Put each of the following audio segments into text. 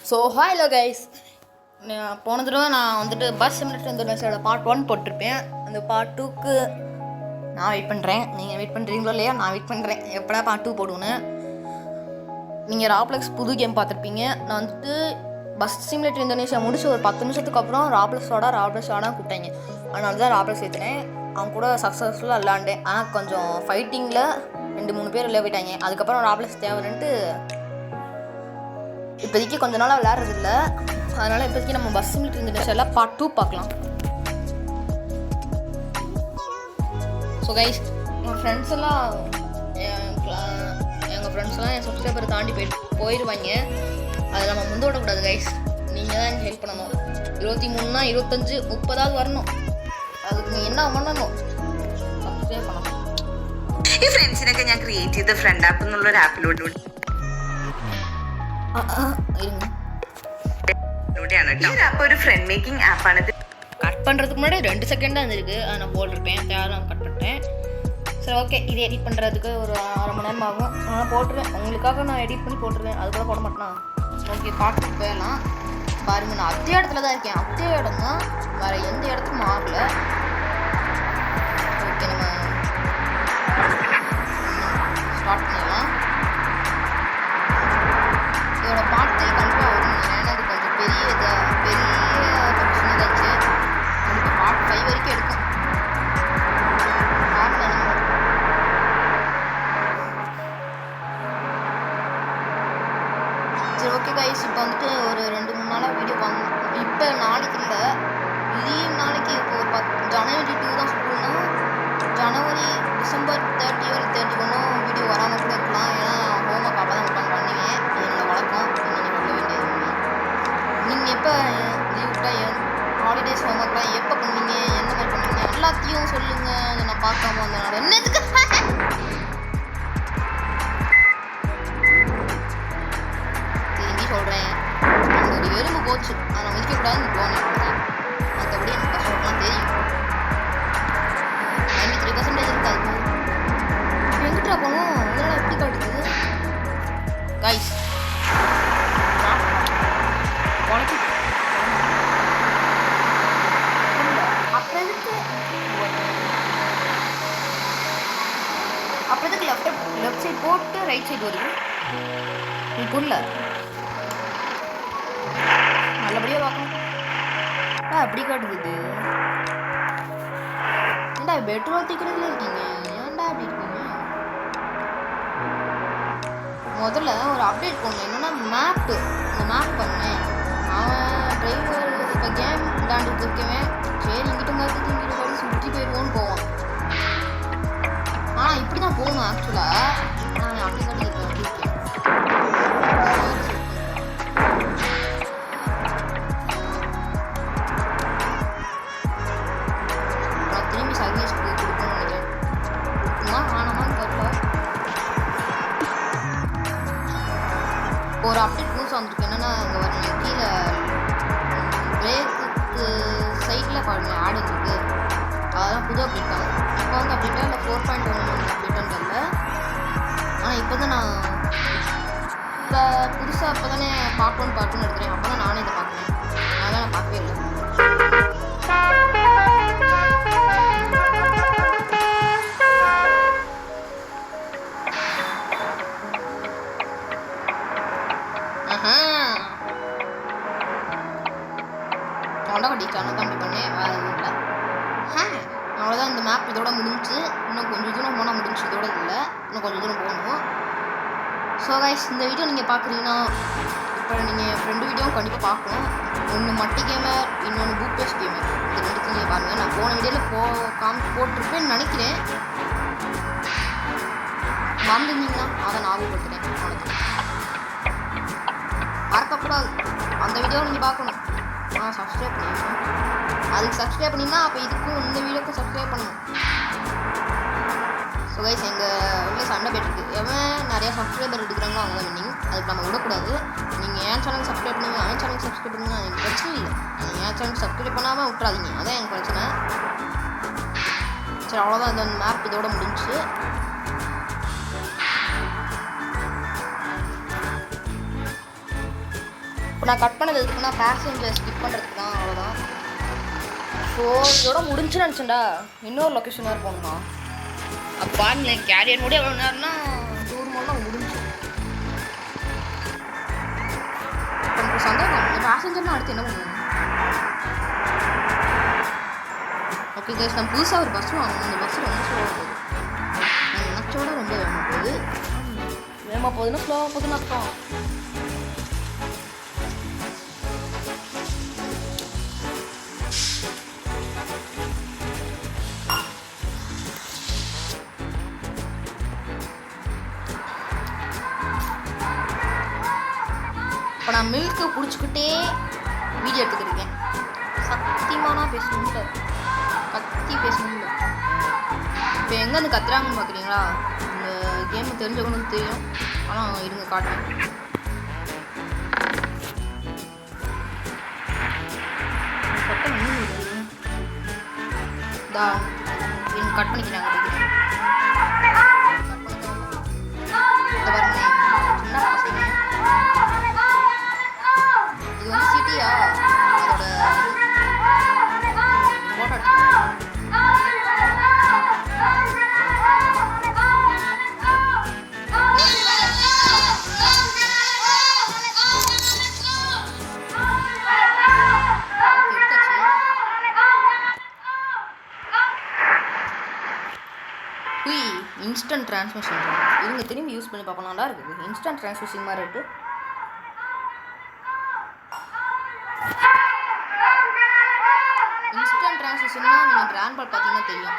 So hello guys, போன தடவை நான் வந்துட்டு பஸ் சிமுலேட்டர் இந்தோனேஷியாவோட பார்ட் 1 போட்டிருப்பேன். அந்த பார்ட் 2க்கு நான் வெயிட் பண்ணுறேன். நீங்கள் வெயிட் பண்ணுறீங்களோ இல்லையா? நான் வெயிட் பண்ணுறேன் எப்படா பார்ட் 2 போடுவேன்னு. நீங்கள் ராப்ளெக்ஸ் புது கேம் பார்த்துருப்பீங்க. நான் வந்துட்டு பஸ் சிமுலேட்டர் இந்தோனேஷியா முடிச்சு ஒரு 10 நிமிஷத்துக்கு அப்புறம் ராப்ளெக்ஸ் வாடா கூப்பிட்டாங்க. அதனால தான் ராப்ளெக்ஸ் ஏற்றினேன். அவங்க கூட சக்ஸஸ்ஃபுல்லாக விளாண்டேன். ஆனால் கொஞ்சம் ஃபைட்டிங்கில் 2-3 பேர் வெளியே போயிட்டாங்க. அதுக்கப்புறம் ராப்ளெக்ஸ் தேவைன்ட்டு இப்போதைக்கு கொஞ்ச நாளாக விளையாடுறது இல்லை. அதனால் இப்போதைக்கு நம்ம பஸ் சிமுலேட்டர் இந்தோனேஷியாவில் பார்ட் 2 பார்க்கலாம். ஸோ கைஸ், எங்கள் ஃப்ரெண்ட்ஸ் எல்லாம் என் சப்ஸ்கிரைபரை தாண்டி போயிடுவாங்க. அதை நம்ம முந்த விடக்கூடாது கைஸ். நீங்கள் தான் எனக்கு ஹெல்ப் பண்ணணும். 23னா 25, 30 வரணும். அதுக்கு நீங்கள் என்ன பண்ணணும்? സബ്സ്ക്രൈബ് பண்ணണം. ഈ ഫ്രണ്ട്സിനൊക്കെ ഞാൻ ക്രിയേറ്റ് ചെയ്ത ഫ്രണ്ട് ആപ്പ് എന്നുള്ളൊരു ആപ്പിലൂടെയാണ് കേട്ടോ. ഈ ആപ്പ് ഒരു ഫ്രണ്ട് മേക്കിംഗ് ആപ്പാണ്. கட் பண்ணுறதுக்கு முன்னாடி 2 செகண்ட் தான் இருக்குது. அதை நான் போட்டிருப்பேன். தேவை கட் பண்ணிட்டேன். சரி, ஓகே. இது எடிட் பண்ணுறதுக்கு ஒரு 1/2 மணி நேரம் ஆகும். நான் போட்டுருவேன். உங்களுக்காக நான் எடிட் பண்ணி போட்டுருவேன். அது கூட போட மாட்டேனா? ஓகே, பார்த்துட்டு போயிடலாம். பாருங்கள், நான் அதே இடத்துல தான் இருக்கேன். அதே இடம் தான், வேறு எந்த இடத்துக்கும் மாறல. ஓகே, நம்ம ஸ்டார்ட் பண்ணிடலாம். இதோட பாட்டு கண்டிப்பாக வரும். ஏன்னா இது கொஞ்சம் பெரிய ப்ரொடக்ஷன் ஏதாச்சு. இப்போ பார்ட் 5 வரைக்கும் எடுக்கும். சரி, ஓகே கைஸ். இப்போ வந்துட்டு ஒரு 2-3 நாளாக வீடியோ வாங்க. இப்போ நாளைக்கு இல்லை, லீவ் நாளைக்கு. இப்போ ஒரு ஜனவரி 2 தான் ஸ்கூல்னா, ஜனவரி டிசம்பர் 30 வரை 31 வீடியோ வராமல் கூட இருக்கலாம். ஏன்னா ஹோம் ஒர்க் அப்போ தான் உட்காந்து பண்ணுவேன். என்னோட வழக்கம். நீங்கள் சொல்ல வேண்டியது. நீங்கள் எப்போ லீவ் விட்டால் ஹாலிடேஸ் ஹோம் ஒர்க்லாம் எப்போ பண்ணுவீங்க, எந்த மாதிரி பண்ணுவீங்க, எல்லாத்தையும் சொல்லுங்கள். அதை நான் பார்க்காம வந்தனால என்னதுக்கு திரும்பி சொல்கிறேன். அந்த ஒரு எலும்பு போச்சு, அதை முடிக்கக்கூடாதுன்னு போனேன். மற்றபடி எனக்கு கஷ்டப்படலாம் தெரியும். 93% இருக்காது. எங்கிட்ட போகணும்? இதெல்லாம் எப்படி காட்டுது கைஸ்? அப்புறம் எதுக்கு லெஃப்ட் சைட் போட்டு ரைட் சைடு வருது? புரியல. நல்லபடியாக பார்க்கணும். அப்படி காட்டுது. ஏன்டா பெட்ரோல் தீக்கிறதுல இருக்கீங்க? ஏன்டா அப்படி இருக்கீங்க? முதல்ல ஒரு அப்டேட் பண்ணு. என்னன்னா மேப்பு. இந்த மேப் பண்ணேன். அவன் டிரைவர் இப்போ கேம் விளையாண்டுட்டு இருக்கவன் சரி இங்கிட்ட மாதிரி இங்கிட்ட மாதிரி சுற்றி போயிடுவோன்னு போவான். ஆனால் இப்படி தான் போகணும் ஆக்சுவலாக. நான் அப்படி தான் இருக்கேன். நான் திரும்பி சர்வீஸ்க்கு கொடுக்கணும்னு நினைக்கிறேன். கொடுக்கணுமா வேணாமான்னு தெரியல. ஒரு அப்டேட் புதுசாக வந்துருக்கு. என்னென்னா இங்கே வரீங்க கீழே பிரேக்குக்கு சைடில் பாருங்க ஆடு இருக்குது. அதெல்லாம் புது அப்டேட் தான். இப்போ வந்து அப்டேட்டா இல்லை 4.1 அப்டேட்டான்னு தெரியல. ஆனால் இப்போ தான் நான் இப்போ புதுசாக இப்போ தானே பார்ட் 1 பார்ட் 2 எடுக்கிறேன். அப்போ தான் நானே இதை பார்க்குறேன். அதெல்லாம் நான் பார்க்கவே இல்லை. தொண்டை கம்பி பண்ணேன். இல்லை அவ்வளோதான். இந்த மேப் இதோட முடிஞ்சு. இன்னும் கொஞ்சம் தூரம் போனால் முடிஞ்சு. இதோட இல்லை, இன்னும் கொஞ்சம் தூரம் போகணும். ஸோ கைஸ், இந்த வீடியோ நீங்கள் பார்க்குறீங்கன்னா இப்போ நீங்கள் என் ஃப்ரெண்டு வீடியோவும் கண்டிப்பாக பார்க்கணும். ஒன்று மட்டி கேமர், இன்னொன்று பூப்பேஷ் கேமர். இந்த ரெண்டுத்தையும் நீங்கள் பாருங்கள். நான் போன வீடியோவில் போட்டிருப்பேன்னு நினைக்கிறேன். மறந்துருந்தீங்கன்னா அதை ஞாபகப்படுத்துகிறேன். அவ்வளோதான், மறக்கக்கூடாது. அந்த வீடியோவை நீங்கள் பார்க்கணும். சப்ஸ்கிரைப் பண்ணிடுங்க. அதுக்கு சப்ஸ்கிரைப் பண்ணிங்கன்னா அப்போ இதுக்கும் இந்த வீடியோக்கும் சப்ஸ்கிரைப் பண்ணணும். ஸோ கைஸ், எங்கள் உள்ள சண்டை போயிட்டுருக்கு. எவன் நிறையா சப்ஸ்கிரைபர் எடுக்கிறாங்களோ அவங்க தான் வின்னிங். அதுக்கு நம்ம விடக்கூடாது. நீங்கள் என் சேனலுக்கு சப்ஸ்கிரைப் பண்ணுங்க, அவன் சேனலுக்கு சப்ஸ்கிரைப் பண்ணுங்க. எனக்கு பிரச்சனை இல்லை. நீங்கள் என் சேனலுக்கு சப்ஸ்கிரைப் பண்ணாமல் விட்டுறாதீங்க. அதான் எனக்கு பிரச்சனை. சரி, அவ்வளோதான். இந்த மேப் இதோட முடிஞ்சு. இப்போ நான் கட் பண்ணது எதுக்குன்னா பேசஞ்சர் ஸ்கிப் பண்ணுறதுக்கு தான், அவ்வளோதான். ஸோ இதோட முடிஞ்சுன்னு நினச்சேன்டா. இன்னொரு லொக்கேஷன் வேறு போகணுமா? அப்போ பாருங்களேன், கேரியர் முடிய எவ்வளோ நேரம்னா 2 மணிலாம் முடிஞ்சு. எனக்கு சந்தேகம், இந்த பேசஞ்சர்னா அடுத்து என்ன பண்ணுவாங்க? ஓகே கைஸ், நான் புதுசாக ஒரு பஸ் வாங்கணும். அந்த பஸ் ரொம்ப ஸ்லோவாக போகுது. நான் நினச்சோட ரொம்ப வேகமாக போகுது. வேகமாக போகுதுன்னா ஸ்லோவாக போகுதுன்னு அர்த்தம். இப்போ நான் மில்க்கு பிடிச்சிக்கிட்டே வீடியோ எடுத்துக்கிருக்கேன். சத்தியமானா பேசணும்ல, கத்தி பேசணும்ல. இப்போ எங்கேருந்து கத்துறாங்கன்னு பார்க்குறீங்களா? இந்த கேம் தெரிஞ்சவங்களுக்கு தெரியும். ஆனால் இருங்க காட்டுறேன். சட்டம் இவங்க கட் பண்ணிக்கிறாங்க. இந்த பாருங்க, சின்ன பசங்க. இது வந்து சிட்டியா? அதோட ஃபோட்டோ இன்ஸ்டன்ட் டிரான்ஸ்மிஷன். இவங்க திரும்பி யூஸ் பண்ணி பார்ப்போம். நல்லா இருக்குது. இன்ஸ்டன்ட் டிரான்ஸ்மிஷன் மாதிரி இருக்குது. இன்ஸ்டன்ட் டிரான்ஸ்மிஷன்னா நீங்கள் ட்ரான் பால் பார்த்தீங்கன்னா தெரியும்.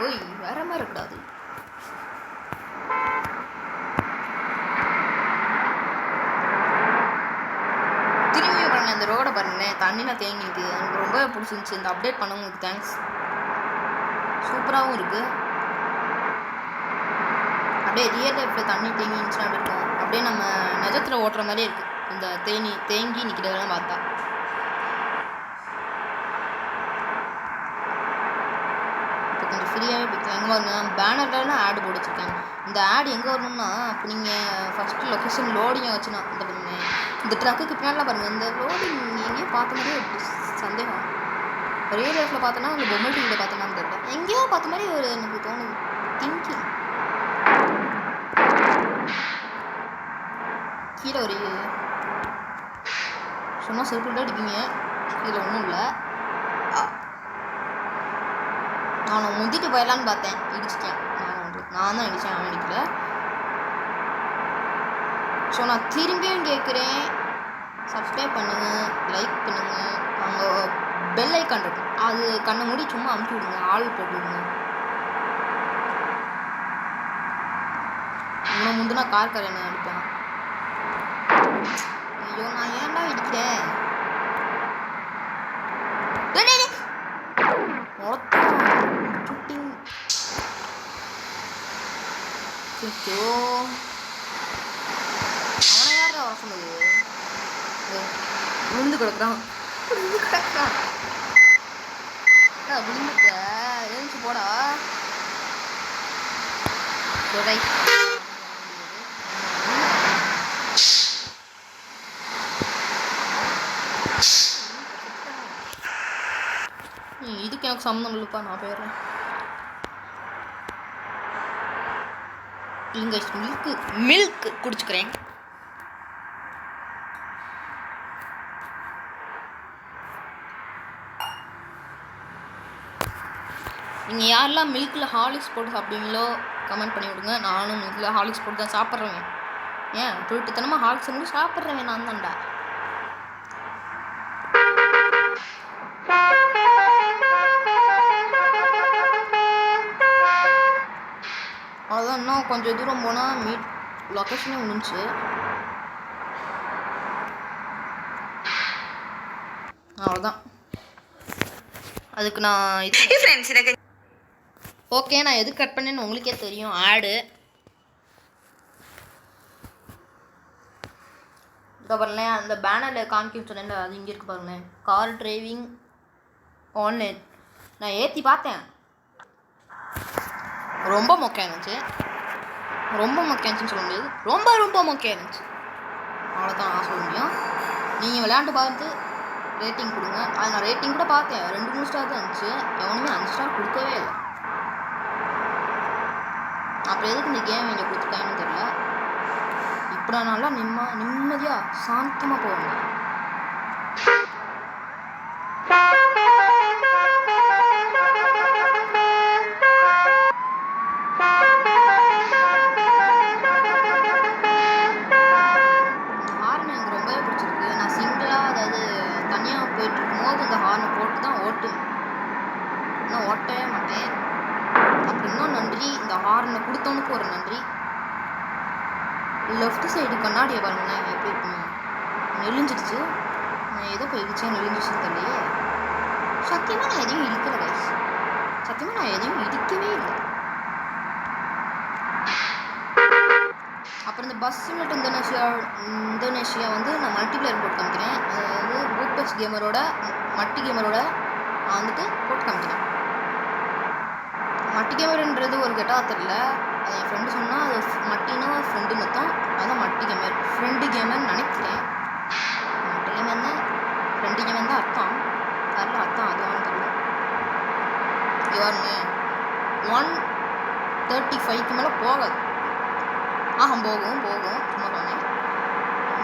ஓய், வேற மாதிரி இருக்கக்கூடாது. திரும்பி பாருங்க, அந்த ரோடை பாருங்களேன், தண்ணிலாம் தேங்கிருக்கு. எனக்கு ரொம்ப பிடிச்சிருந்துச்சி. இந்த அப்டேட் பண்ணவங்களுக்கு தேங்க்ஸ். சூப்பராகவும் இருக்குது. அப்படியே ரியல் லைஃப்பில் தண்ணி தேங்கி இன்ஸ்டாண்ட் இருக்கும். அப்படியே நம்ம நிஜத்தில் ஓட்டுற மாதிரியே இருக்குது. இந்த தேங்கி நிற்கிறதெல்லாம் பார்த்தா. இப்போ கொஞ்சம் ஃப்ரீயாகவே போய்க்கலாம். எங்கே வரணும்? பேனர்லாம் ஆடு போட்டு வச்சுருக்காங்க. இந்த ஆடு எங்கே வரணும்னா, இப்போ நீங்கள் ஃபஸ்ட்டு லொக்கேஷன் லோடிங்கை வச்சுனா இந்த பண்ணுங்க. இந்த ட்ரக்குக்கு பின்னாடிலாம் பாருங்கள். இந்த லோடிங் எங்கேயோ பார்த்த மாதிரியே சந்தேகம். ரியல் லைஃப்பில் பார்த்தோன்னா அந்த பொம்மை டிவியில் பார்த்தோன்னா தெரியல, எங்கேயோ பார்த்த மாதிரி ஒரு எனக்கு தோணுது. திங்கிங். கீழே ஒரு சும்மா செருப்புல அடிப்பீங்க. கீழே ஒன்றும் இல்லை. நான் முந்திட்டு போயிடலான்னு பார்த்தேன், இடிச்சிட்டேன். நான் தான் இடித்தேன், அவன் அடிக்கல. ஸோ நான் திரும்பியும் கேட்குறேன், சப்ஸ்கிரைப் பண்ணுங்கள், லைக் பண்ணுங்கள். அவங்க பெல் ஐக்கான் இருக்கும், அது கண்ணை மூடி சும்மா அமுக்கி விடுங்க, ஆள் போட்டு விடுங்க. இன்னும் முந்தினா கார் என்ன அடிப்பேன். ஐயோ, நான் ஏன்டா இடிக்கிறேன்? அவனை யாரா வர சொன்னது? விழுந்து கிடக்குறான். விழுந்துட்ட, எழுந்து போடா. இதுக்கு எனக்கு சம்மந்தம் இல்லைப்பா, நான் போயிடுறேன். இங்க மில்க் குடிச்சுக்கிறேன். நீங்கள் யாரெல்லாம் மில்கில் ஹார்லிக்ஸ் போட்டு சாப்பிடுவீங்களோ கமெண்ட் பண்ணி விடுங்க. நானும் மில்கில் ஹார்லிக்ஸ் போட்டு தான் சாப்பிட்றேன். ஏன் திருட்டுத்தனமாக ஹார்லிக்ஸ் வந்து சாப்பிட்றேன் நான் தான்டா. அதான் இன்னும் கொஞ்சம் தூரம் போனால் லொக்கேஷனே முடிஞ்சு. அவ்வளோதான். அதுக்கு நான் ஓகே, நான் எது கட் பண்ணேன்னு உங்களுக்கே தெரியும். ஆடு இதை பாருங்களேன், அந்த பேனரில் காமிக்க சொன்னேன், அது இங்கே இருக்கு பாருங்களேன். கார் டிரைவிங் ஆன்லைன் நான் ஏற்றி பார்த்தேன். ரொம்ப மொக்கையாக இருந்துச்சு. ரொம்ப மொக்கையா இருந்துச்சுன்னு சொல்ல முடியாது, ரொம்ப ரொம்ப மொக்கையாக இருந்துச்சு. அவ்வளோதான் நான் சொல்ல முடியும். நீங்கள் விளையாண்டு பார்த்து ரேட்டிங் கொடுங்க. அது நான் ரேட்டிங் கூட பார்த்தேன், 2-3 ஸ்டார் தான் இருந்துச்சு. எவனுமே 5 ஸ்டார் கொடுக்கவே இல்லை. அப்புறம் எதுக்கு இந்த கேம் இங்கே கொடுத்துருக்காங்கன்னு தெரியல. இப்போ நான் நல்லா நிம்மதியாக சாந்தமாக போவேன். ஓட்டவே மாட்டேன். அப்புறம் இன்னும் நன்றி, இந்த ஹார்னை கொடுத்தவனுக்கு ஒரு நன்றி. லெஃப்ட் சைடு கண்ணாடியை பாருங்களேன் எப்படி இருக்குன்னு. நெளிஞ்சிடுச்சு. நான் ஏதோ போயிடுச்சேன், நெளிஞ்சிச்சுன்னு தெரியலையே. சத்தியமாக நான் எதையும் இடிக்கலை கைஸ். சத்தியமாக நான் எதையும் இடிக்கவே இல்லை. அப்புறம் இந்த பஸ் சிமுலேட்டர் இந்தோனேஷியா வந்து நான் மல்டிப்ளேயர் போட்டு காமிக்கிறேன். அதாவது பூப்பச் கேமரோட மட்டி கேமரோட நான் வந்துட்டு போட்டு காமிக்கிறேன். மட்டி கேமருன்றது ஒரு கெட்டாக தெரியல, அது என் ஃப்ரெண்டு சொன்னால் அது மட்டினா ஃப்ரெண்டுன்னு அர்த்தம். அதான் மட்டி கேமர், ஃப்ரெண்டு கேமர்னு நினைக்கிறேன். மட்டி கேமர் தான் ஃப்ரெண்டு கேமர் தான் அர்த்தம். தெரியல அர்த்தம் அதுவான்னு தெரியல. இவருங்க 135க்கு மேலே போகாது. போகும் சும்மா சொன்னேன்.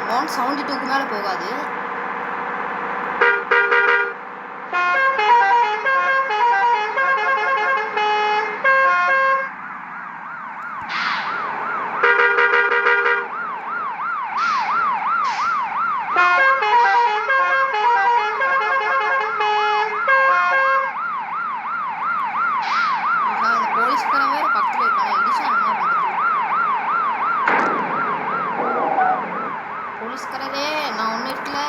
172க்கு மேலே போகாது. நான் ஒன்றும் இருக்கல,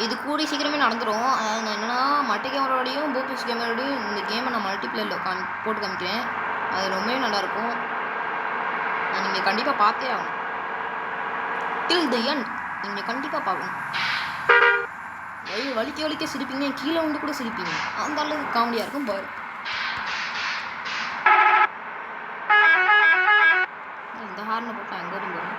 இது கூடி சீக்கிரமே நடந்துடும். நான் என்னென்னா மட்டி கேமரோடையும் பூபிச் கேமரோடையும் இந்த கேமை நான் மல்டிப்ளேயரில் போட்டு காமிக்கிறேன். அது ரொம்பவே நல்லாயிருக்கும். நான் நீங்கள் கண்டிப்பாக பார்த்தே ஆகணும். டில் தி எண்ட் நீங்கள் கண்டிப்பாக பார்க்கணும். வலிக்க சிரிப்பீங்க, கீழே வந்து கூட சிரிப்பீங்க. அந்த அளவுக்கு காமெடியாக இருக்கும் பாரு. இந்த ஹார்னை போட்டால் எங்கே வரும் பாரு.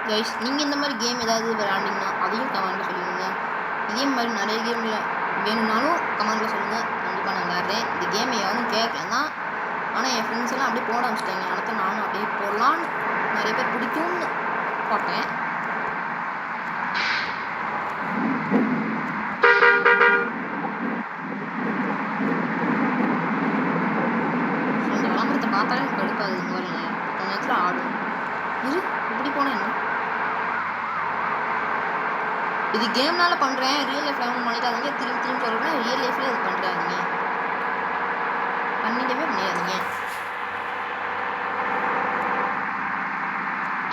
கைஸ், நீங்கள் இந்த மாதிரி கேம் ஏதாவது விளையாண்டிங்கன்னா அதையும் கமெண்ட்டில் சொல்லுங்கள். இதே மாதிரி நிறைய கேமில் வேணும்னாலும் கமெண்ட்டில் சொல்லுங்கள். கண்டிப்பாக நான் விளையாடுறேன். இந்த கேமை எவனும் கேட்கலன்னா, ஆனால் என் ஃப்ரெண்ட்ஸ் எல்லாம் அப்படியே போட ஆரம்பிச்சிட்டாங்க. அடுத்து நானும் அப்படியே போடலான்னு, நிறைய பேர் பிடிக்கும்னு போட்டேன். இந்த விளம்பரத்தை பார்த்தாலே எனக்கு கடுப்பாது. இந்த மாதிரி கொஞ்ச நேரத்தில் ஆடும். இது இப்படி போனால் என்ன? இது கேம்னால பண்ணுறேன், ரியல் லைஃப்பில் ஒன்றும் பண்ணிடாதீங்க. திரும்பி சொல்கிறேன், ரியல் லைஃப்லேயே இது பண்ணுறாதீங்க, பண்ணிடவே பண்ணிடாதீங்க.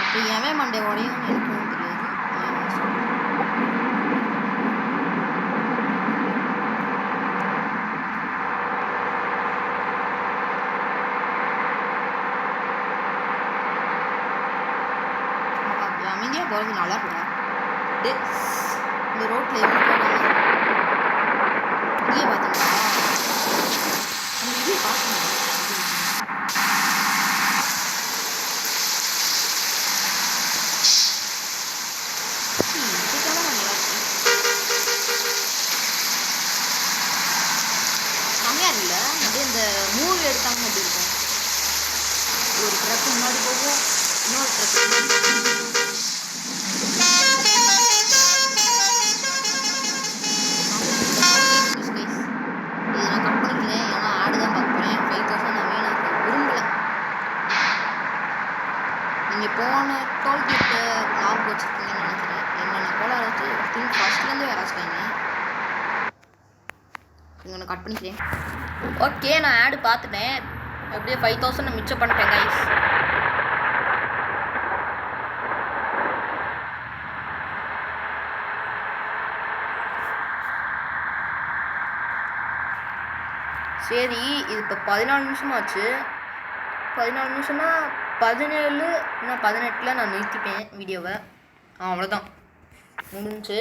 அப்போ ஏன் மண்டே உடையும் எனக்கு தெரியாது. அமைதியாக போகிறது நல்லா இருக்குல்ல. இந்த ரோட்டில் எப்படி போவாங்க இங்கே பார்த்தீங்களா? அந்த இங்கே பார்த்தீங்களா? இதுக்காக நான் நல்லா இருக்கேன். செம்மையாக இருக்குல்ல. அப்படியே இந்த மூவி எடுத்தாங்கன்னு அப்படி இருக்கும். ஒரு ட்ரக்கு முன்னாடி போகும், இன்னொரு ட்ரக்கு முன்னாடி போகும். நீங்கள் போன டோல்கேட்டு ஞாபகம் வச்சுருக்கீங்கன்னு நினைக்கிறேன். என்னென்ன கோளாறு வச்சு திங்க் ஃபஸ்ட்லேருந்து வராச்சிட்டாங்க. இங்கே நான் கட் பண்ணிக்கிறேன். ஓகே, நான் ஆடு பார்த்துட்டேன். எப்படியே 5000 நான் மிச்சம் பண்ணிட்டேன் கைஸ். சரி, இது இப்போ 14 நிமிஷமாச்சு. 14 நிமிஷம்னா 17 இல்லைனா 18 நான் நிறுத்திப்பேன் வீடியோவை. அவ்வளோதான், முடிஞ்சு.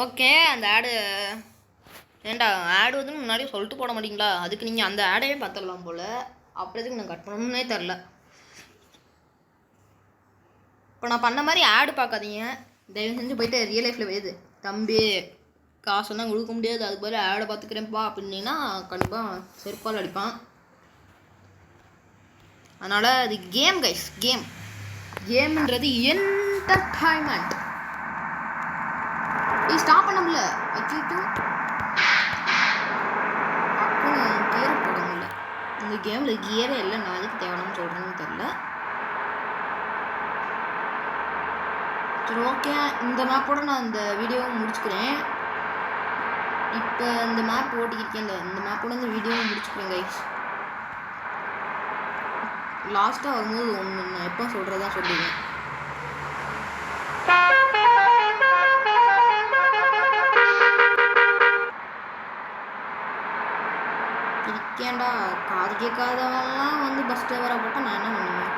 ஓகே, அந்த ஆடு ஏன்டா ஆடு வந்து முன்னாடியே சொல்லிட்டு போட மாட்டீங்களா? அதுக்கு நீங்கள் அந்த ஆடையே பார்த்துடலாம் போல். அப்படியதுக்கு நான் கட் பண்ணணும்னே தெரில. இப்போ நான் பண்ண மாதிரி ஆடு பார்க்காதீங்க. தயவு செஞ்சு போயிட்டு ரியல் லைஃப்பில் வேது தம்பி காசுலாம் கொடுக்க முடியாது, அதுக்கு பதில் ஆடை பார்த்துக்கிறேன்ப்பா அப்படின்னா கண்டிப்பாக செருப்பால் அடிப்பான். அதனால் அது கேம் கைஸ், கேம்ன்றது என்டர்டைன்மெண்ட். ஸ்டாப் பண்ண முடியல, அச்சுட்டு கியரை போட முடியல. இந்த கேமில் கியரே இல்லை, நான் அதுக்கு தேவைன்னு சொல்கிறேன்னு தெரில. சரி ஓகே, இந்த மேப்போட நான் இந்த வீடியோவை முடிச்சுக்கிறேன். இப்போ இந்த மேப் ஓட்டிக்கிருக்கேன்ல, இந்த மேப்போட இந்த வீடியோவை முடிச்சுக்கிறேன் கைஸ். லாஸ்ட்டாக வரும்போது ஒன்று நான் எப்போ சொல்கிறதா சொல்லுவேன். இருக்கேன்டா, காது கேட்காதவெல்லாம் வந்து பஸ் டிரைவராக போட்டால் நான் என்ன பண்ணுவேன்?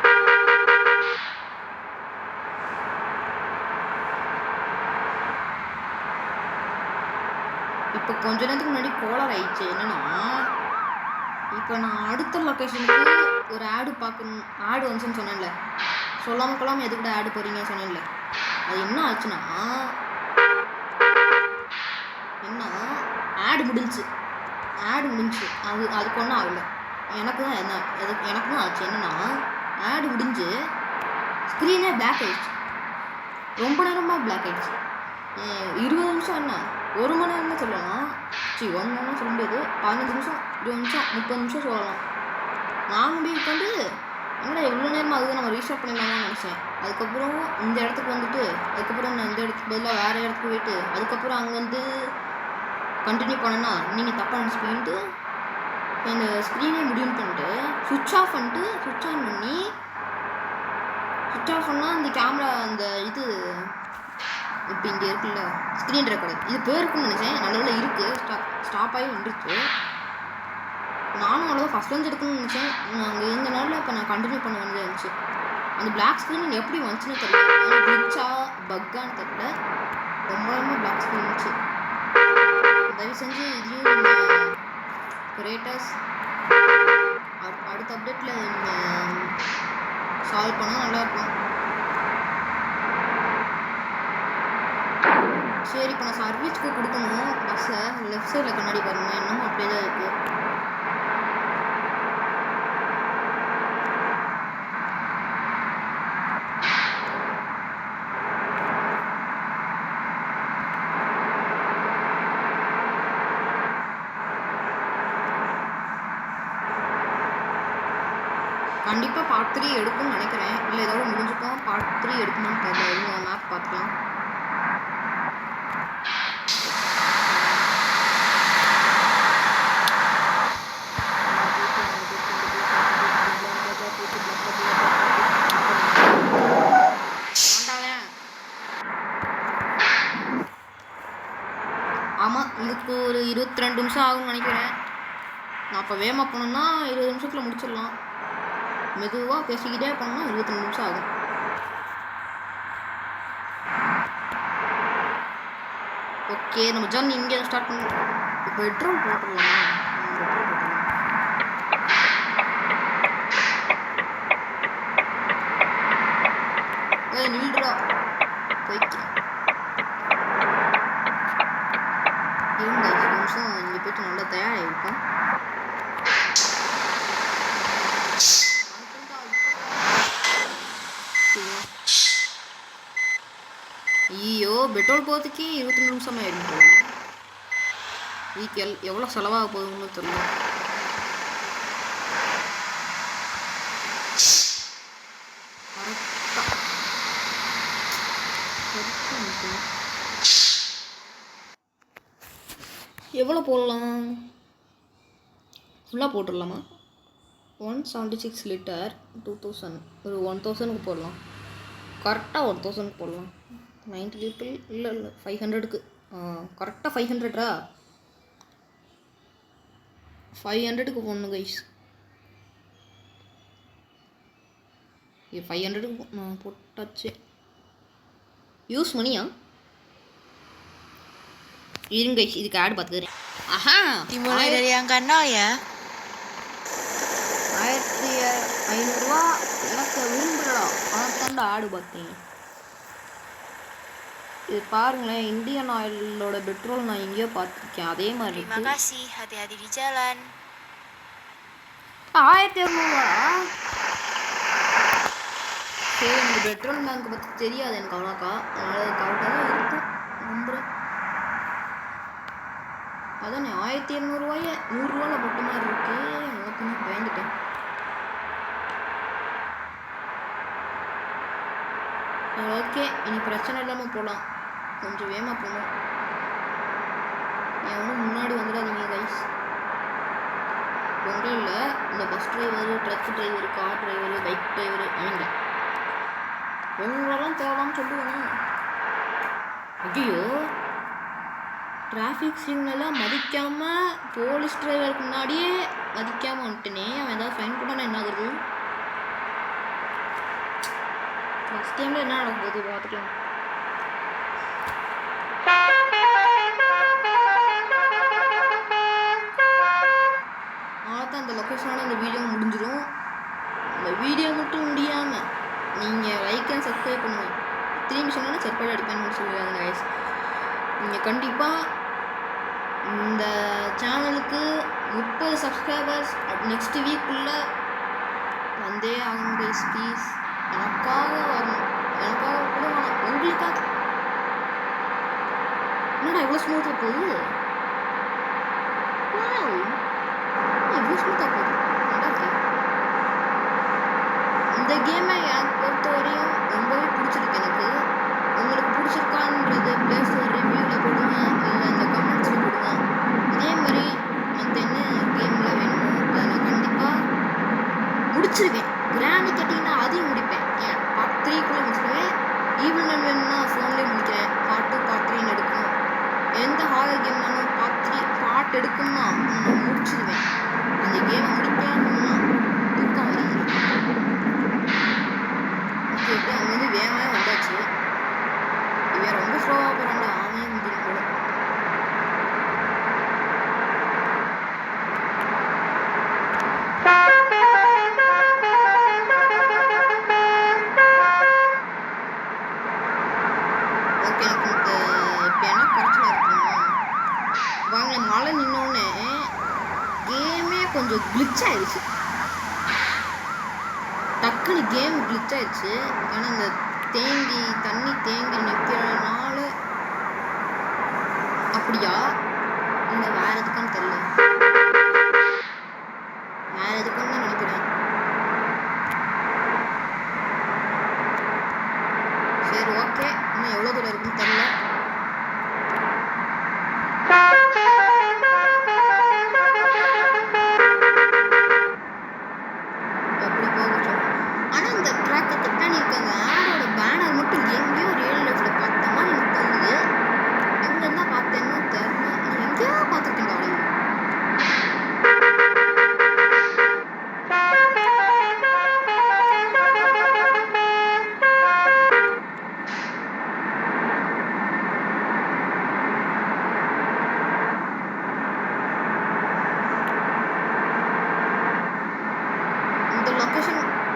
இப்போ கொஞ்ச நேரத்துக்கு முன்னாடி கோலர் ஆயிடுச்சு. என்னன்னா, இப்போ நான் அடுத்த லொக்கேஷனுக்கு ஒரு ஆடு பார்க்கணும், ஆடு வந்துச்சுன்னு சொன்னேன்ல, சொல்லாமல் கொள்ளாமல் எதுக்கூட ஆடு போகிறீங்கன்னு சொன்னேன்ல, அது என்ன ஆச்சுன்னா, ஆடு முடிஞ்சு அதுக்கு ஒன்றும் ஆகலை. எனக்கு தான் ஆச்சு. என்னன்னா, ஆடு முடிஞ்சு ஸ்க்ரீனே பிளாக் ஆகிடுச்சு. ரொம்ப நேரமாக பிளாக் ஆகிடுச்சு. 20 நிமிஷம் என்ன, 1 மணி நேரம்னு சொல்லலாம். 1 மணி நேரம் சொல்ல முடியாது, 15 நிமிஷம், 20 நிமிஷம், 30 நிமிஷம் சொல்லலாம். நான் உட்காந்து என்னடா எவ்வளோ நேரமாக ஆகுது, நம்ம ரீஸ்டார்ட் பண்ணிடலாமான்னு நினச்சேன். அதுக்கப்புறம் இந்த இடத்துக்கு வந்துட்டு, அதுக்கப்புறம் நான் இந்த இடத்துக்கு பதிலாக வேறு இடத்துக்கு போயிட்டு, அதுக்கப்புறம் அங்கே வந்து கண்டினியூ பண்ணேன்னா நீங்கள் தப்பாக நினச்சிப்பீன்ட்டு இந்த ஸ்க்ரீனே முடிவுன்னு பண்ணிட்டு சுவிட்ச் ஆஃப் பண்ணிட்டு சுவிட்ச் ஆன் பண்ணி, சுவிட்ச் ஆஃப் பண்ணால் அந்த கேமரா அந்த இது இப்போ இங்கே இருக்குல்ல ஸ்க்ரீன் ரெக்கார்டர், இது போயிருக்குன்னு நினச்சேன். நல்லதில் இருக்குது, ஸ்டாப் ஆகி வந்துருச்சு. நானும் அவ்வளோதான் ஃபஸ்ட் வந்து எடுக்கணும்னு நினச்சேன். நான் அங்கே இருந்த நாளில் இப்போ நான் கண்டினியூ பண்ண வேண்டியதாக இருந்துச்சு. அந்த பிளாக் ஸ்க்ரீன் எப்படி வந்துச்சுன்னு தெரியல, கிளிச்சா பக்கான்னு தெரியல, ரொம்ப பிளாக் ஸ்க்ரீன் இருந்துச்சு. தயவு செஞ்சு இதையும் நீங்கள் கிரியேட்டர்ஸ் அடுத்த அப்டேட்டில் நீங்கள் சால்வ் பண்ணால் நல்லாயிருக்கும். சரி, இப்போ நான் சர்வீஸ்க்கு கொடுக்கணும் பஸ்ஸை. லெஃப்ட் சைடில் கண்ணாடி பாருங்கள், இன்னமும் அப்படியே தான் இருக்குது. கண்டிப்பாக பார்ட் 3 எடுக்கும்னு நினைக்கிறேன். இல்லை ஏதாவது முடிஞ்சுட்டோம், பார்ட் 3 எடுக்கணும்னு தெரியல. இருங்க மேப் பார்த்துக்கலாம். ஆமாம், இதுக்கு ஒரு 22 நிமிஷம் ஆகும்னு நினைக்கிறேன். நான் இப்போ வேகமாக போனோம்னா 20 நிமிஷத்தில் முடிச்சிடலாம். மெதுவாக பேசிக்கிட்டே போனோம்னா 22 நிமிஷம் ஆகும். ஓகே, நம்ம ஜர்னி இங்கே ஸ்டார்ட் பண்ணுவோம். இப்போ பெட்ரோல் போட்டுடலாமா? நில்றா போய்க்கு இருங்க, 2 நிமிஷம் இங்கே போய்ட்டு நல்லா தயாராகிருக்கும். ஐயோ, பெட்ரோல் போகிறதுக்கே 22 நிமிஷம் ஆகிடும் போகுது. இதுக்கு எவ்வளோ செலவாக போகுதுன்னு தெரியல. எவ்வளோ போடலாம்? ஃபுல்லாக போட்டுடலாமா? 176 லிட்டர் 2000, ஒரு 1000க்கு போடலாம். கரெக்டாக 1000க்கு போடலாம். 90 லிட்டர் இல்லை 500க்கு கரெக்டாக 500 500க்கு போடணும் கைஸ். 500க்கு நான் போட்டாச்சு. யூஸ் மணியா? இருங்க இதுக்கு ஆடு பார்த்துக்கிறேன். ஆஹா Dimulai dari angka 0 ya. 1500 எனக்கு விரும்புகிறா ஆனால் ஆடு பார்த்தேன். இது பாருங்களேன், இந்தியன் ஆயிலோட பெட்ரோல் நான் எங்கேயோ பார்த்துருக்கேன். அதே மாதிரி Terima kasih, hati-hati di jalan. 1200. சரி, இந்த பெட்ரோல் பேங்க் பற்றி தெரியாது எனக்கு அவ்வளோக்கா, அதனால் கரெக்டாக தான் இருக்கும் நம்புகிறேன். அதானே 1200 100 போட்ட மாதிரி இருக்கு. எனக்கு பயந்துட்டேன். ஓகே, இனி பிரச்சனை இல்லாமல் போகலாம். கொஞ்சம் வேகமாக போகணும். எவனும் முன்னாடி வந்துடாதீங்க கைஸ். ஒன்றும் இல்லை, இந்த bus driver, truck driver, car driver, bike driver அவங்க உங்களெல்லாம் தேவலாம்னு சொல்லுவேன். ஐயோ, டிராஃபிக் சிக்னலாக மதிக்காமல் போலீஸ் டிரைவருக்கு முன்னாடியே மதிக்காமல் வந்துட்டேனே. அவன் ஏதாவது ஃபைன் போட்டானா என்ன ஆகுது? ஃபஸ்ட் டைமில் என்ன நடக்க போகுது பார்த்துக்கலாம். அவ்வளோதான், இந்த லொக்கேஷனோட இந்த வீடியோ முடிஞ்சிடும். இந்த வீடியோ மட்டும் முடியாமல் நீங்கள் லைக் அண்ட் சப்ஸ்கிரைப் பண்ணுங்கள். 3 நிமிஷம்னா செப்பல் அடிப்பேன்னு சொல்லுவாங்க கைஸ். நீங்கள் கண்டிப்பாக இந்த சேனலுக்கு 30 சப்ஸ்கிரைபர்ஸ் நெக்ஸ்ட் வீக்குள்ளே வந்தே ஆகணும் கைஸ். ப்ளீஸ், எனக்காக வரணும். எனக்காக கூட வேணாம், உங்களுக்காக. என்னடா எவ்வளோ ஸ்மூத்தாக போகுது? எவ்வளோ ஸ்மூத்தாக போகுது, நல்லா இருக்கு. இந்த கேமை எனக்கு பொறுத்த வரையும் ரொம்பவே பிடிச்சிருக்கு எனக்கு. உங்களுக்கு பிடிச்சிருக்கான்றது ப்ளே ஸ்டோர் ரிவ்யூவில் போடுங்க, இல்லை இந்த கமெண்ட்ஸில் போடுங்க. இதே மாதிரி மற்ற என்ன கேம்லாம் வேணுமோ அதை நான் கண்டிப்பாக முடிச்சிருவேன். கிராண்டி கேட்டிங்கன்னா அதையும் முடிப்பேன். ஏன் பார்ட் 3 முடிச்சிருவேன். ஈவில் நான் வேணும்னா ஃபோன்லேயே முடிக்கிறேன். பார்ட் 2 பார்ட் 3 எடுக்கணும். எந்த ஹாரர் கேம் வேணும் பார்ட் 3 பார்ட் எடுக்கணும்னா நான் முடிச்சிடுவேன். அந்த கேமை முடிக்கணும்னா தூக்கம் வராது. ஓகே, அவங்க வந்து வேகமாக வந்தாச்சு. இவன் ரொம்ப ஸ்லோவாக போகிறாங்க. ஆமையே முடியும் போல. ஓகே, எனக்கு இப்போ என்ன பிரச்சனை இருக்குன்னா, வாங்க மழை நின்னோடனே கேமே கொஞ்சம் கிளிச் ஆயிடுச்சு. டக்குன்னு கேம் கிளிச் ஆயிடுச்சு. ஏன்னா இந்த தண்ணி தேங்கி நிற்கிறனால. அப்படியா இல்லை வேற எதுக்குன்னு தெரியல. வேற எதுக்குன்னு தான் நினைக்கிறேன். சரி, ஓகே, இன்னும் எவ்வளோ தூரம் இருக்குன்னு தெரியல. எப்படி போக சொல்றேன். ஆனால் இந்த ட்ராக்கை திட்டானி இருக்காங்க. ஆடோட பேனர் மட்டும் எங்கேயோ ரியல் லைஃப்பில் பார்த்த மாதிரி எனக்கு தோணுது. எங்கேருந்தா பார்த்தேன்னு தெரியல. நான் எங்கேயோ பார்த்துருக்கேன் ஆடு.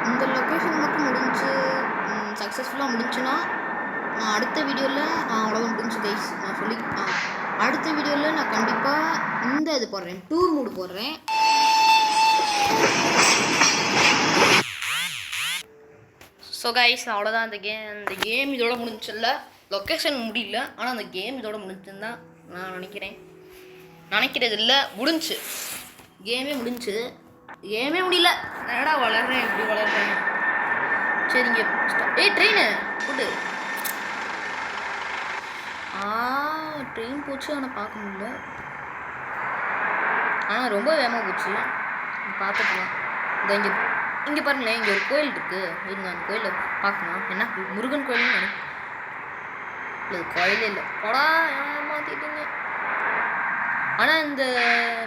இந்த லொக்கேஷன் மட்டும் முடிஞ்சு சக்ஸஸ்ஃபுல்லாக முடிஞ்சுன்னா நான் அடுத்த வீடியோவில் அவ்வளோதான் முடிஞ்சு கைஸ். நான் சொல்லி அடுத்த வீடியோவில் நான் கண்டிப்பாக இந்த இது போடுறேன், டூர் மூடு போடுறேன். ஸோ கைஸ், அவ்வளோதான். இந்த கேம் இதோட முடிஞ்சில்ல. லொக்கேஷன் முடியல, ஆனால் அந்த கேம் இதோட முடிஞ்சுன்னு தான் நான் நினைக்கிறது இல்லை. முடிஞ்சு கேமே முடிஞ்சு. கேமே முடியல. என்னடா வளர்றேன், இப்படி வளர்றேன். சரிங்க, ட்ரெயின் போட்டு ட்ரெயின் போச்சு. ஆனால் பார்க்க முடியல. ஆனால் ரொம்ப வேகமாக போச்சு. பார்த்துக்கலாம். இங்கே பாருங்களேன், இங்கே ஒரு கோயில் இருக்குது. இருங்க, அந்த கோயிலை பார்க்கலாம். என்ன முருகன் கோயில்னு நினைக்கிறேன். இல்லை, கோயிலே இல்லை. போடா, ஏமாத்திட்டீங்க. ஆனால் இந்த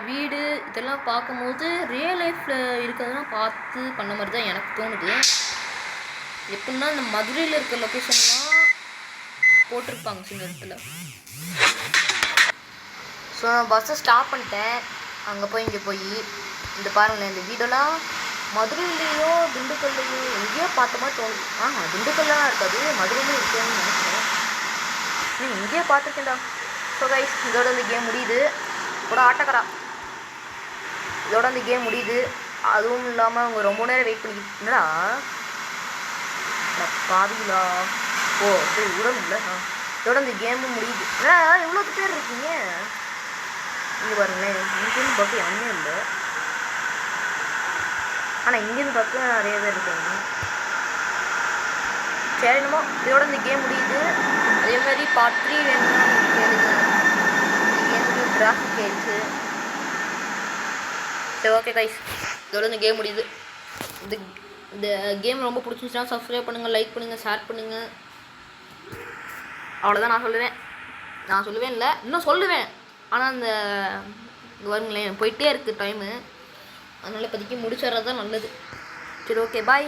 வீடு இதெல்லாம் பார்க்கும்போது ரியல் லைஃப்பில் இருக்கிறதெல்லாம் பார்த்து பண்ண மாதிரி தான் எனக்கு தோணுது. எப்படின்னா இந்த மதுரையில் இருக்க லொக்கேஷன்லாம் போட்டிருப்பாங்க சின்ன இடத்துல. ஸோ நான் பஸ்ஸை ஸ்டாப் பண்ணிட்டேன். அங்கே போய் இங்கே போய் இந்த பாருங்களேன், இந்த வீடெல்லாம் மதுரையிலேயோ திண்டுக்கல்லையோ எங்கேயோ பார்த்த மாதிரி தோணுது. திண்டுக்கல்லாம் இருக்காது, மதுரையிலும் இருக்குன்னு நினைக்கிறேன். இங்கேயே பார்த்துருக்கேன்டா. ஸோ கைஸ், இதோட இந்த கேம் முடியுது. கூட ஆட்டக்கரா, இதோட இந்த கேம் முடியுது. அதுவும் இல்லாமல் அவங்க ரொம்ப நேரம் வெயிட் பண்ணிக்கிட்டீங்களா பாதிங்களா? ஓ சரி, விடணும்ல. இதோட இந்த கேமும் முடியுது. இவ்வளோ பேர் இருக்கீங்க இங்கே பாருங்களேன். இங்கேருந்து பார்க்க யாருமே இல்லை, ஆனால் இங்கேருந்து பார்க்க நிறைய பேர் இருக்காங்க. சரி, என்னமோ இதோட இந்த கேம் முடியுது. அதே மாதிரி பார்ட் 3 வேணும்னா கேளுங்க. கேமுக்கு கிராஃபிக் ஆயிடுச்சு. சரி, ஓகே கைஸ், இதோட இந்த கேம் முடியுது. இந்த கேம் ரொம்ப பிடிச்சிருந்துச்சுன்னா சப்ஸ்கிரைப் பண்ணுங்கள், லைக் பண்ணுங்கள், ஷேர் பண்ணுங்கள். அவ்வளோதான் நான் சொல்லுவேன் இல்லை, இன்னும் சொல்லுவேன். ஆனால் இந்த வருங்களேன் போயிட்டே இருக்குது டைமு. அதனால் இப்போதைக்கு முடிச்சிடுறது தான் நல்லது. சரி, ஓகே, பாய்.